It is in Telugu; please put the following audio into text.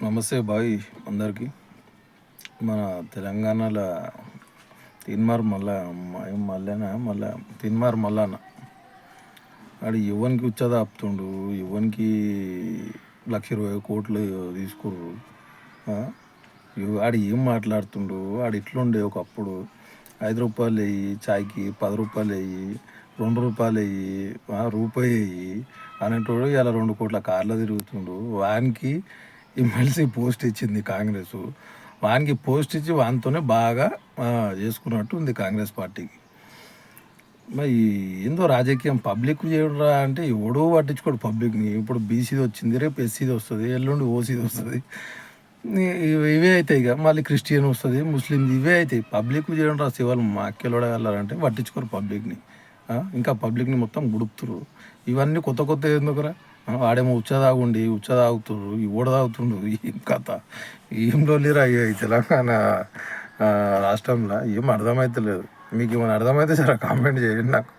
నమస్తే బాయ్ అందరికీ. మన తెలంగాణలో తీన్మార్ మళ్ళా తీన్మార్ మల్లన్న ఆడు యువన్కి ఉచ్చదా ఆపుతుండు, యువన్కి 1,20,000 తీసుకుర్రు. ఆడు ఏం మాట్లాడుతుండు, ఆడు ఇట్లుండే ఒకప్పుడు 5 రూపాయలు వెయ్యి చాయ్కి, 10 రూపాయలు వెయ్యి, 2 రూపాయలు వెయ్యి, రూపాయి వెయ్యి అనేటోడు ఇలా 2 కోట్ల కార్లో తిరుగుతుండు. వానికి ఎమ్మెల్సీ పోస్ట్ ఇచ్చింది కాంగ్రెస్, వానికి పోస్ట్ ఇచ్చి వానితోనే బాగా చేసుకున్నట్టు ఉంది కాంగ్రెస్ పార్టీకి. మరి ఏందో రాజకీయం పబ్లిక్ చేయడరా అంటే ఎవడో పట్టించుకోడు పబ్లిక్ని. ఇప్పుడు బీసీది వచ్చింది, రేపు ఎస్సీది వస్తుంది, ఎల్లుండి ఓసీది వస్తుంది, ఇవే అవుతాయి. ఇక మళ్ళీ క్రిస్టియన్ వస్తుంది, ముస్లింది, ఇవే అవుతాయి. పబ్లిక్ చేయడం రా శివాలు మా అక్కెలోడ వెళ్ళాలంటే పట్టించుకోరు పబ్లిక్ని. ఇంకా పబ్లిక్ని మొత్తం గుడుపుతురు. ఇవన్నీ కొత్త కొత్త ఎందుకురా? వాడేమో ఉచ్చ తాగుతుర్రు, ఓడ తాగుతుండ్రు. ఏం కథ, ఏం రోజులేరా ఈ తెలంగాణ రాష్ట్రంలో? ఏం అర్థమవుతలేదు. మీకు ఏమైనా అర్థమైతే సరే కామెంట్ చేయండి నాకు.